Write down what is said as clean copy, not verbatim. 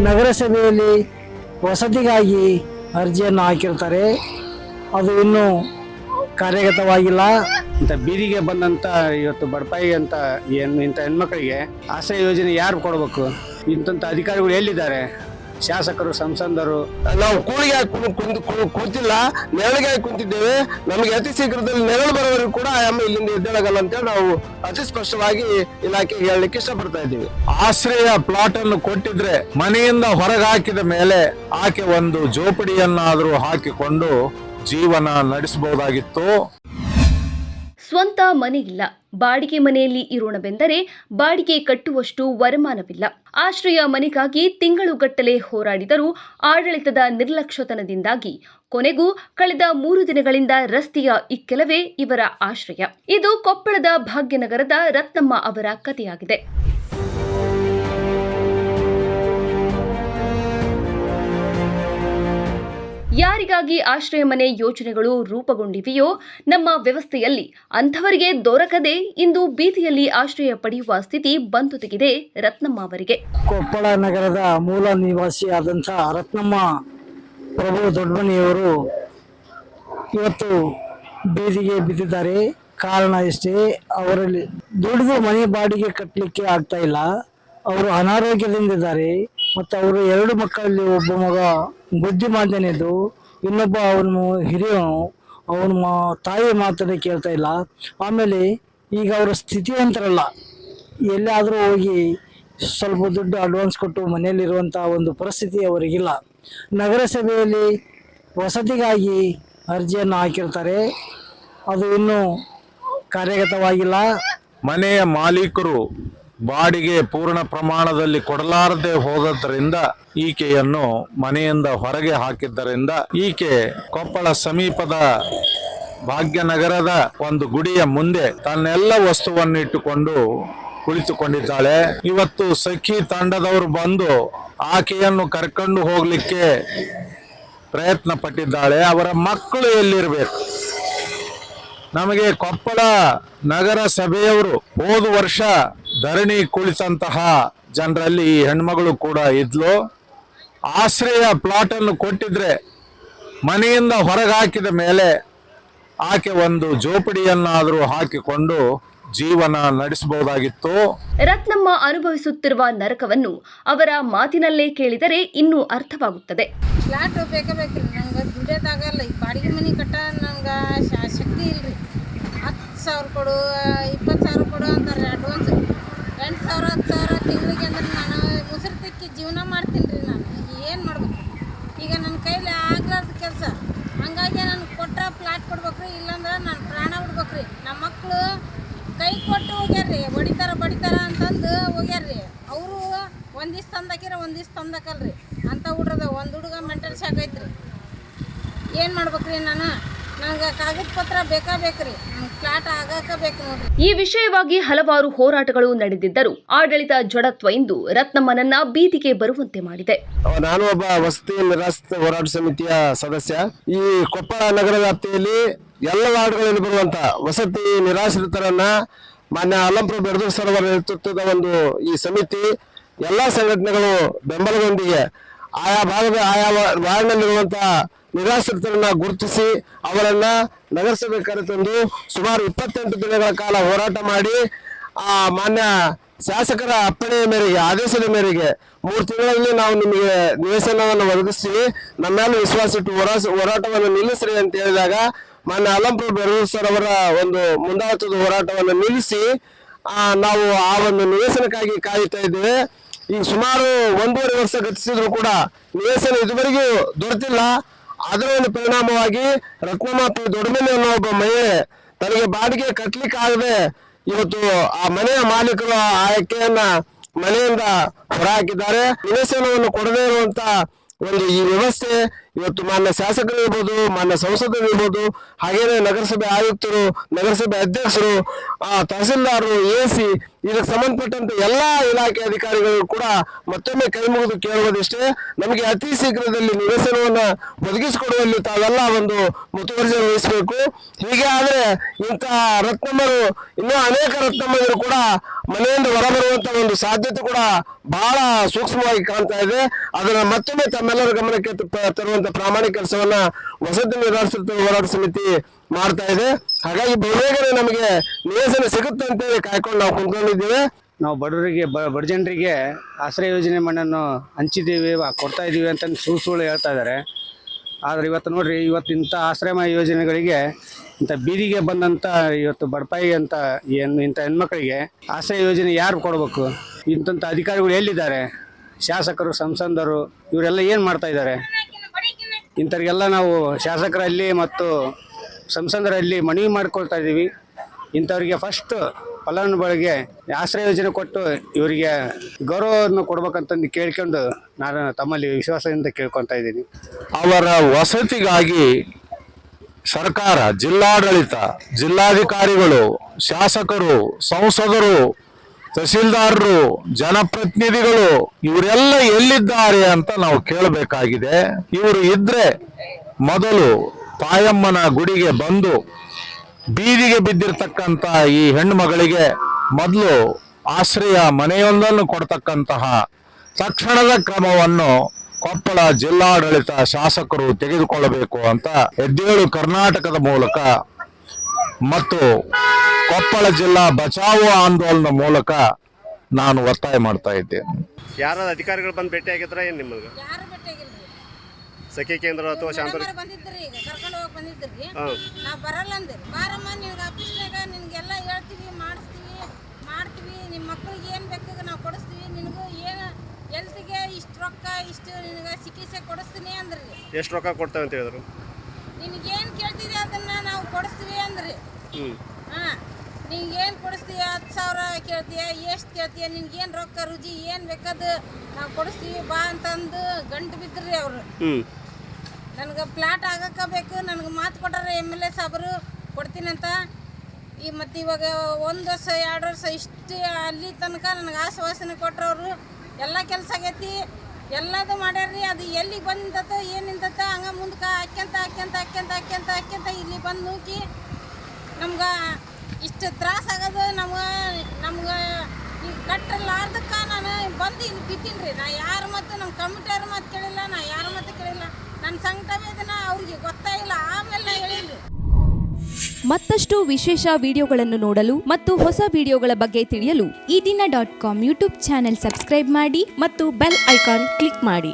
ನಗರಸಭೆಯಲ್ಲಿ ವಸತಿಗಾಗಿ ಅರ್ಜಿಯನ್ನು ಹಾಕಿರ್ತಾರೆ, ಅದು ಇನ್ನೂ ಕಾರ್ಯಗತವಾಗಿಲ್ಲ. ಇಂಥ ಬೀದಿಗೆ ಬಂದಂಥ ಇವತ್ತು ಬಡಪಾಯಿ ಅಂತ ಇಂಥ ಹೆಣ್ಮಕ್ಳಿಗೆ ಆಶ್ರಯ ಯೋಜನೆ ಯಾರು ಕೊಡಬೇಕು? ಇಂಥ ಅಧಿಕಾರಿಗಳು ಎಲ್ಲಿದ್ದಾರೆ? ಶಾಸಕರು, ಸಂಸದರು. ನಾವು ಕೂಲಿಗೆ ಕೂತಿಲ್ಲ, ನೆರಳಿಗೆ ಕುಂತಿದ್ದೇವೆ. ನಮಗೆ ಅತಿ ಶೀಘ್ರದಲ್ಲಿ ನೆರಳು ಬರೋವರೆಗೂ ಕೂಡ ಅಮ್ಮ ಇಲ್ಲಿಂದ ಎದ್ದೇಳಗಲ್ಲ ಅಂತೇಳಿ ನಾವು ಅತಿ ಸ್ಪಷ್ಟವಾಗಿ ಇಲಾಖೆಗೆ ಹೇಳಲಿಕ್ಕೆ ಇಷ್ಟಪಡ್ತಾ ಇದ್ದೀವಿ. ಆಶ್ರಯ ಪ್ಲಾಟ್ ಅನ್ನು ಕೊಟ್ಟಿದ್ರೆ ಮನೆಯಿಂದ ಹೊರಗೆ ಹಾಕಿದ ಮೇಲೆ ಆಕೆ ಒಂದು ಜೋಪಡಿಯನ್ನಾದರೂ ಹಾಕಿಕೊಂಡು ಜೀವನ ನಡೆಸಬಹುದಾಗಿತ್ತು. ಸ್ವಂತ ಮನೆ ಇಲ್ಲ, ಬಾಡಿಗೆ ಮನೆಯಲ್ಲಿ ಇರೋಣವೆಂದರೆ ಬಾಡಿಗೆ ಕಟ್ಟುವಷ್ಟು ವರಮಾನವಿಲ್ಲ. ಆಶ್ರಯ ಮನೆಗಾಗಿ ತಿಂಗಳುಗಟ್ಟಲೆ ಹೋರಾಡಿದರೂ ಆಡಳಿತದ ನಿರ್ಲಕ್ಷ್ಯತನದಿಂದಾಗಿ ಕೊನೆಗೂ ಕಳೆದ 3 ದಿನಗಳಿಂದ ರಸ್ತೆಯ ಇಕ್ಕೆಲವೇ ಇವರ ಆಶ್ರಯ. ಇದು ಕೊಪ್ಪಳದ ಭಾಗ್ಯನಗರದ ರತ್ನಮ್ಮ ಅವರ ಕಥೆಯಾಗಿದೆ. ಯಾರಿಗಾಗಿ ಆಶ್ರಯ ಮನೆ ಯೋಜನೆಗಳು ರೂಪುಗೊಂಡಿವೆಯೋ ನಮ್ಮ ವ್ಯವಸ್ಥೆಯಲ್ಲಿ ಅಂಥವರಿಗೆ ದೊರಕದೆ ಇಂದು ಬೀದಿಯಲ್ಲಿ ಆಶ್ರಯ ಪಡೆಯುವ ಸ್ಥಿತಿ ಬಂದೊದಗಿದೆ ರತ್ನಮ್ಮ ಅವರಿಗೆ. ಕೊಪ್ಪಳ ನಗರದ ಮೂಲ ನಿವಾಸಿಯಾದಂಥ ರತ್ನಮ್ಮ ಪ್ರಭು ದೊಡ್ಡಮನಿಯವರು ಇವತ್ತು ಬೀದಿಗೆ ಬಿದ್ದಿದ್ದಾರೆ. ಕಾರಣ ಇಷ್ಟೇ, ಅವರಲ್ಲಿ ದುಡಿದು ಮನೆ ಬಾಡಿಗೆ ಕಟ್ಟಲಿಕ್ಕೆ ಆಗ್ತಾ ಇಲ್ಲ. ಅವರು ಅನಾರೋಗ್ಯದಿಂದಿದ್ದಾರೆ ಮತ್ತು ಅವರು 2 ಮಕ್ಕಳಲ್ಲಿ ಒಬ್ಬ ಮಗ ಬುದ್ಧಿಮಾಂದ್ಯನಿದ್ದು, ಇನ್ನೊಬ್ಬ ಅವನು ಹಿರಿಯವನು, ಅವನ ತಾಯಿ ಮಾತನ್ನೇ ಕೇಳ್ತಾ ಇಲ್ಲ. ಆಮೇಲೆ ಈಗ ಅವರ ಸ್ಥಿತಿವಂತರಲ್ಲ, ಎಲ್ಲಾದರೂ ಹೋಗಿ ಸ್ವಲ್ಪ ದುಡ್ಡು ಅಡ್ವಾನ್ಸ್ ಕೊಟ್ಟು ಮನೆಯಲ್ಲಿರುವಂಥ ಒಂದು ಪರಿಸ್ಥಿತಿ ಅವರಿಗಿಲ್ಲ. ನಗರಸಭೆಯಲ್ಲಿ ವಸತಿಗಾಗಿ ಅರ್ಜಿಯನ್ನು ಹಾಕಿರ್ತಾರೆ, ಅದು ಇನ್ನೂ ಕಾರ್ಯಗತವಾಗಿಲ್ಲ. ಮನೆಯ ಮಾಲೀಕರು ಬಾಡಿಗೆ ಪೂರ್ಣ ಪ್ರಮಾಣದಲ್ಲಿ ಕೊಡಲಾರದೆ ಹೋದದ್ದರಿಂದ ಈಕೆಯನ್ನು ಮನೆಯಿಂದ ಹೊರಗೆ ಹಾಕಿದ್ದರಿಂದ ಈಕೆ ಕೊಪ್ಪಳ ಸಮೀಪದ ಭಾಗ್ಯನಗರದ ಒಂದು ಗುಡಿಯ ಮುಂದೆ ತನ್ನೆಲ್ಲ ವಸ್ತುವನ್ನು ಇಟ್ಟುಕೊಂಡು ಕುಳಿತುಕೊಂಡಿದ್ದಾಳೆ. ಇವತ್ತು ಸಖಿ ತಂಡದವರು ಬಂದು ಆಕೆಯನ್ನು ಕರ್ಕೊಂಡು ಹೋಗ್ಲಿಕ್ಕೆ ಪ್ರಯತ್ನ ಪಟ್ಟಿದ್ದಾಳೆ. ಅವರ ಮಕ್ಕಳು ಎಲ್ಲಿರಬೇಕು? ನಮಗೆ ಕೊಪ್ಪಳ ನಗರ ಸಭೆಯವರು ಹೋದ ವರ್ಷ ಧರಣಿ ಕುಳಿತಂತಹ ಜನರಲ್ಲಿ ಈ ಹೆಣ್ಮಗಳು ಕೂಡ ಇದ್ಲು. ಆಶ್ರಯ ಪ್ಲಾಟ್ ಅನ್ನು ಕೊಟ್ಟಿದ್ರೆ ಮನೆಯಿಂದ ಹೊರಗೆ ಹಾಕಿದ ಮೇಲೆ ಆಕೆ ಒಂದು ಜೋಪಡಿಯನ್ನಾದರೂ ಹಾಕಿಕೊಂಡು ಜೀವನ ನಡೆಸಬಹುದಾಗಿತ್ತು. ರತ್ನಮ್ಮ ಅನುಭವಿಸುತ್ತಿರುವ ನರಕವನ್ನು ಅವರ ಮಾತಿನಲ್ಲೇ ಕೇಳಿದರೆ ಇನ್ನೂ ಅರ್ಥವಾಗುತ್ತದೆ. ಫ್ಲಾಟ್ ಬೇಕಬೇಕ್ರಿ, ನಂಗೆ ದುಡಿಯೋದಾಗಲ್ಲ. ಈ ಬಾಡಿಗೆ ಮನೆ ಕಟ್ಟ ನಂಗೆ ಶಕ್ತಿ ಇಲ್ರಿ. 10,000 ಕೊಡು, 20,000 ಕೊಡು ಅಂತಾರೆ ಅಡ್ವಾನ್ಸ್. 8,000 10,000 ತಿಂಗಳಿಗೆ ಅಂದ್ರೆ ನಾನು ಮುಸುರು ತಿಕ್ಕಿ ಜೀವನ ಮಾಡ್ತೀನಿ ರೀ. ನಾನು ಏನು ಮಾಡ್ಬೇಕು? ಈಗ ನನ್ನ ಕೈಲಿ ಆಗ್ಲಾರ್ದ ಕೆಲಸ. ಹಂಗಾಗಿ ನನಗೆ ಕೊಟ್ಟರೆ ಫ್ಲಾಟ್ ಕೊಡ್ಬೇಕ್ರಿ, ಇಲ್ಲಾಂದ್ರೆ ನಾನು ಪ್ರಾಣ ಬಿಡ್ಬೇಕ್ರಿ. ನಮ್ಮ ಮಕ್ಕಳು ಕೈ ಕೊಟ್ಟು ಹೋಗ್ಯಾರ್ರಿ, ಬಡಿತಾರ ಅಂತಂದು ಹೋಗ್ಯಾರ್ರಿ. ಅವರು ಒಂದಿಷ್ಟು ತಂದಾಕಿರ ಒಂದಿಷ್ಟು ತಂದಾಕಲ್ರಿ ಅಂತ ಹುಡ್ರದ. ಒಂದು ಹುಡುಗ ಮೆಂಟಲ್ ಶಾಕ್ ಐತ್ರಿ. ಏನು ಮಾಡ್ಬೇಕ್ರಿ? ನನಗೆ ಕಾಗದ ಪತ್ರ ಬೇಕ್ರಿ, ನಂಗೆ ಫ್ಲಾಟ್ ಆಗಕ್ಕೆ ಬೇಕು ನೋಡ್ರಿ. ಈ ವಿಷಯವಾಗಿ ಹಲವಾರು ಹೋರಾಟಗಳು ನಡೆದಿದ್ದರೂ ಆಡಳಿತ ಜಡತ್ವ ಇಂದು ರತ್ನಮ್ಮನನ್ನ ಬೀದಿಗೆ ಬರುವಂತೆ ಮಾಡಿದೆ. ನಾನು ಒಬ್ಬ ವಸತಿ ನಿರಾಶ್ರಿತ ಹೋರಾಟ ಸಮಿತಿಯ ಸದಸ್ಯ. ಈ ಕೊಪ್ಪಳ ನಗರ ವ್ಯಾಪ್ತಿಯಲ್ಲಿ ಎಲ್ಲ ವಾರ್ಡ್ಗಳಲ್ಲಿ ಬರುವಂತ ವಸತಿ ನಿರಾಶ್ರಿತರನ್ನ ಮಾನ್ಯ ಅಲ್ಲಂಪ್ರಭು ಬೆಡದೂರು ಸರ್ ಅವರ ನೇತೃತ್ವದ ಒಂದು ಈ ಸಮಿತಿ ಎಲ್ಲಾ ಸಂಘಟನೆಗಳು ಬೆಂಬಲದೊಂದಿಗೆ ಆಯಾ ವಾರ್ಡ್ನಲ್ಲಿರುವಂತಹ ನಿರಾಶ್ರಿತರನ್ನ ಗುರುತಿಸಿ ಅವರನ್ನ ನಗರಸಭೆ ಕರೆತಂದು ಸುಮಾರು 28 ದಿನಗಳ ಕಾಲ ಹೋರಾಟ ಮಾಡಿ ಮಾನ್ಯ ಶಾಸಕರ ಅಪ್ಪಣೆಯ ಮೇರೆಗೆ, ಆದೇಶದ ಮೇರೆಗೆ 3 ತಿಂಗಳಲ್ಲಿ ನಾವು ನಿಮಗೆ ನಿವೇಶನವನ್ನು ಒದಗಿಸ್ತೀವಿ, ನಮ್ಮೆಲ್ಲ ವಿಶ್ವಾಸ ಇಟ್ಟು ಹೋರಾಟವನ್ನು ನಿಲ್ಲಿಸ್ರಿ ಅಂತ ಹೇಳಿದಾಗ ಮಾನ್ಯ ಅಲ್ಲಂಪ್ರಭು ಬೆಡದೂರು ಸರ್ ಅವರ ಒಂದು ಮುಂದಾಳತ್ವದ ಹೋರಾಟವನ್ನು ನಿಲ್ಲಿಸಿ ನಾವು ಆ ಒಂದು ನಿವೇಶನಕ್ಕಾಗಿ ಕಾಯುತ್ತಾ ಇದ್ದೇವೆ. ಈಗ ಸುಮಾರು 1.5 ವರ್ಷ ಗತಿಸಿದ್ರು ಕೂಡ ನಿವೇಶನ ಇದುವರೆಗೂ ದೊರೆತಿಲ್ಲ. ಅದರ ಒಂದು ಪರಿಣಾಮವಾಗಿ ರತ್ನಮ್ಮ ದೊಡ್ಡಮನಿ ಅನ್ನೋ ಒಬ್ಬ ಮಹಿಳೆ ತನಗೆ ಬಾಡಿಗೆ ಕಟ್ಟಲಿಕ್ಕೆ ಆಗದೆ ಇವತ್ತು ಆ ಮನೆಯ ಮಾಲೀಕರು ಆಯ್ಕೆಯನ್ನ ಮನೆಯಿಂದ ಹೊರಹಾಕಿದ್ದಾರೆ. ನಿವೇಶನವನ್ನು ಕೊಡದೇ ಇರುವಂತ ಒಂದು ಈ ವ್ಯವಸ್ಥೆ ಇವತ್ತು ಮಾನ್ಯ ಶಾಸಕರು ಇರ್ಬೋದು, ಮಾನ್ಯ ಸಂಸದರು ಇರ್ಬೋದು, ಹಾಗೇನೆ ನಗರಸಭೆ ಆಯುಕ್ತರು, ನಗರಸಭೆ ಅಧ್ಯಕ್ಷರು, ತಹಸೀಲ್ದಾರರು, AC ಇದಕ್ಕೆ ಸಂಬಂಧಪಟ್ಟಂತೆ ಎಲ್ಲಾ ಇಲಾಖೆ ಅಧಿಕಾರಿಗಳು ಕೂಡ ಮತ್ತೊಮ್ಮೆ ಕೈ ಮುಗಿದು ಕೇಳುವುದಿಷ್ಟೇ, ನಮಗೆ ಅತಿ ಶೀಘ್ರದಲ್ಲಿ ನಿವೇಶನವನ್ನ ಒದಗಿಸಿಕೊಡುವಲ್ಲಿ ತಾವೆಲ್ಲ ಒಂದು ಮುತುವರ್ಜಿ ವಹಿಸಬೇಕು. ಹೀಗೆ ಆದ್ರೆ ಇಂತಹ ರತ್ನಮ್ಮರು ಇನ್ನೂ ಅನೇಕ ರತ್ನಮ್ಮರು ಕೂಡ ಮನೆಯಿಂದ ಹೊರಬರುವಂತ ಒಂದು ಸಾಧ್ಯತೆ ಕೂಡ ಬಹಳ ಸೂಕ್ಷ್ಮವಾಗಿ ಕಾಣ್ತಾ ಇದೆ. ಅದನ್ನ ಮತ್ತೊಮ್ಮೆ ತಮ್ಮೆಲ್ಲರ ಗಮನಕ್ಕೆ ತರುವಂತ ಪ್ರಾಮಾಣಿಕ ಕೆಲಸವನ್ನ ವಸತಿ ನಿರಾಶ್ರಿತ ಹೋರಾಟ ಸಮಿತಿ ಮಾಡ್ತಾ ಇದೆ. ಹಾಗಾಗಿ ಬಹುಬೇಗನೆ ನಮಗೆ ನಿವೇಶನ ಸಿಗುತ್ತೆ ಅಂತೇಳಿ ಕಾಯ್ಕೊಂಡು ನಾವು ಕುಂತ್ಕೊಂಡಿದ್ದೇವೆ. ನಾವು ಬಡವರಿಗೆ ಬಡ ಜನರಿಗೆ ಆಶ್ರಯ ಯೋಜನೆ ಮಣ್ಣನ್ನು ಹಂಚಿದ್ದೀವಿ, ಕೊಡ್ತಾ ಇದ್ದೀವಿ ಅಂತ ಸುಳ್ಳು ಹೇಳ್ತಾ ಇದ್ದಾರೆ. ಆದರೆ ಇವತ್ತು ನೋಡ್ರಿ, ಇವತ್ತು ಇಂಥ ಆಶ್ರಮ ಯೋಜನೆಗಳಿಗೆ ಇಂಥ ಬೀದಿಗೆ ಬಂದಂಥ ಇವತ್ತು ಬಡಪಾಯಿ ಅಂತ ಇಂಥ ಹೆಣ್ಮಕ್ಳಿಗೆ ಆಶ್ರಯ ಯೋಜನೆ ಯಾರು ಕೊಡಬೇಕು? ಇಂಥ ಅಧಿಕಾರಿಗಳು ಎಲ್ಲಿದ್ದಾರೆ? ಶಾಸಕರು, ಸಂಸದರು ಇವರೆಲ್ಲ ಏನು ಮಾಡ್ತಾ ಇದ್ದಾರೆ? ಇಂಥವ್ರಿಗೆಲ್ಲ ನಾವು ಶಾಸಕರಲ್ಲಿ ಮತ್ತು ಸಂಸದರಲ್ಲಿ ಮನವಿ ಮಾಡ್ಕೊಳ್ತಾ ಇದ್ದೀವಿ. ಇಂಥವ್ರಿಗೆ ಫಸ್ಟ್ ಫಲಾನುಭವಿಗಳಿಗೆ ಆಶ್ರಯ ಯೋಜನೆ ಕೊಟ್ಟು ಇವರಿಗೆ ಗೌರವವನ್ನು ಕೊಡ್ಬೇಕಂತಂದು ಕೇಳ್ಕೊಂಡು ನಾನು ತಮ್ಮಲ್ಲಿ ವಿಶ್ವಾಸದಿಂದ ಕೇಳ್ಕೊತಾ ಇದ್ದೀನಿ. ಅವರ ವಸತಿಗಾಗಿ ಸರ್ಕಾರ, ಜಿಲ್ಲಾಡಳಿತ, ಜಿಲ್ಲಾಧಿಕಾರಿಗಳು, ಶಾಸಕರು, ಸಂಸದರು, ತಹಸೀಲ್ದಾರರು, ಜನಪ್ರತಿನಿಧಿಗಳು ಇವರೆಲ್ಲ ಎಲ್ಲಿದ್ದಾರೆ ಅಂತ ನಾವು ಕೇಳಬೇಕಾಗಿದೆ. ಇವರು ಇದ್ರೆ ಮೊದಲು ತಾಯಮ್ಮನ ಗುಡಿಗೆ ಬಂದು ಬೀದಿಗೆ ಬಿದ್ದಿರ್ತಕ್ಕಂಥ ಈ ಹೆಣ್ಣು ಮಗಳಿಗೆ ಮೊದಲು ಆಶ್ರಯ ಮನೆಯೊಂದನ್ನು ಕೊಡ್ತಕ್ಕಂತಹ ತಕ್ಷಣದ ಕ್ರಮವನ್ನು ಕೊಪ್ಪಳ ಜಿಲ್ಲಾಡಳಿತ, ಶಾಸಕರು ತೆಗೆದುಕೊಳ್ಳಬೇಕು ಅಂತ ಎದ್ದೇಳು ಕರ್ನಾಟಕದ ಮೂಲಕ ಮತ್ತು ಕೊಪ್ಪಳ ಜಿಲ್ಲಾ ಬಚಾವೋ ಆಂದೋಲನ ಮೂಲಕ ನಾನು ಒತ್ತಾಯ ಮಾಡ್ತಾ ಇದ್ದೇನೆ. ಯಾರಾದ ಅಧಿಕಾರಿಗಳು ಬಂದು ಭೇಟಿ ಆಗಿದ್ರ ಏನು ನಿಮಗೆ? ಯಾರು ಭೇಟಿಯಾಗಿಲ್ರಿ. ಸಖಿ ಕೇಂದ್ರ ಅಥವಾ ಶಾಂತ ಬಂದಿದ್ರಿ, ಈಗ ಕರ್ಕೊಂಡು ಹೋಗಿ ಬಂದಿದ್ರಿ. ನಾವು ಬರಲ್ಲ ಅಂದಿರಿ. ಬಾರಮ್ಮ, ನಿನ್ಗೆ ಆಫೀಸ್ನಾಗ ನಿನ್ಗೆಲ್ಲ ಹೇಳ್ತೀವಿ, ಮಾಡ್ತೀವಿ, ನಿಮ್ಮ ಮಕ್ಕಳಿಗೆ ಏನು ಬೇಕು ನಾವು ಕೊಡಿಸ್ತೀವಿ, ನಿನಗೂ ಏನು ಎಲ್ತಿಗೆ ಇಷ್ಟು ರೊಕ್ಕ, ಇಷ್ಟು ನಿನಗೆ ಚಿಕಿತ್ಸೆ ಕೊಡಿಸ್ತೀನಿ ಅಂದ್ರಿ. ಎಷ್ಟು ರೊಕ್ಕ ಕೊಡ್ತೇವೆ ಅಂತ ಹೇಳಿದ್ರು? ನಿನಗೇನು ಕೇಳ್ತಿದ್ದೆ ಅದನ್ನ ನಾವು ಕೊಡಿಸ್ತೀವಿ ಅಂದ್ರಿ. ಹಾಂ, ನಿನ್ಗೇನು ಕೊಡಿಸ್ತೀಯ? 10,000 ಕೇಳ್ತೀಯ, ಎಷ್ಟು ಕೇಳ್ತೀಯ, ನಿನ್ಗೇನು ರೊಕ್ಕ ರುಜಿ ಏನು ಬೇಕಾದ ನಾವು ಕೊಡಿಸ್ತೀವಿ ಬಾ ಅಂತಂದು ಗಂಟು ಬಿದ್ದ್ರಿ ಅವರು. ನನಗೆ ಫ್ಲಾಟ್ ಆಗಕ್ಕೆ ಬೇಕು, ನನಗೆ ಮಾತು ಕೊಟ್ಟಾರೆ MLA ಸಾಬರು ಕೊಡ್ತೀನಂತ. ಮತ್ತು ಇವಾಗ 1 ವರ್ಷ 2 ವರ್ಷ ಇಷ್ಟು ಅಲ್ಲಿ ತನಕ ನನಗೆ ಆಶ್ವಾಸನೆ ಕೊಟ್ಟರವರು. ಎಲ್ಲ ಕೆಲಸ ಆಗೈತಿ, ಎಲ್ಲದು ಮಾಡ್ಯಾರ್ರಿ. ಅದು ಎಲ್ಲಿಗೆ ಬಂದತ ಏನಿಂದತ ಹಂಗೆ ಮುಂದಕ್ಕೆ ಹಾಕ್ಯಂತ ಇಲ್ಲಿ ಬಂದು ನೂಕಿ ನಮ್ಗೆ ಇಷ್ಟು ತ್ರಾಸ ಆಗೋದು. ನಮ್ಗೆ ಈಗ ಕಟ್ಟಲಾರ್ದಕ್ಕೆ ನಾನು ಬಂದು ಇಲ್ಲಿ ಬಿದ್ದೀನಿ ರೀ. ನಾ ಯಾರ ಮತ್ತು ನಮ್ಮ ಕಮಿಟಿಯವ್ರ ಮಾತು ಕೇಳಿಲ್ಲ, ನಾ ಯಾರ ಮಾತು ಕೇಳಿಲ್ಲ. ನನ್ನ ಸಂಕಟ ವೇದನ ಅವ್ರಿಗೆ ಗೊತ್ತಾಗಿಲ್ಲ, ಆಮೇಲೆ ನಾ ಹೇಳಿಲ್ಲ. ಮತ್ತಷ್ಟು ವಿಶೇಷ ವಿಡಿಯೋಗಳನ್ನು ನೋಡಲು ಮತ್ತು ಹೊಸ ವಿಡಿಯೋಗಳ ಬಗ್ಗೆ ತಿಳಿಯಲು ಈ ದಿನ .com ಯೂಟ್ಯೂಬ್ ಚಾನೆಲ್ ಸಬ್ಸ್ಕ್ರೈಬ್ ಮಾಡಿ ಮತ್ತು ಬೆಲ್ ಐಕಾನ್ ಕ್ಲಿಕ್ ಮಾಡಿ.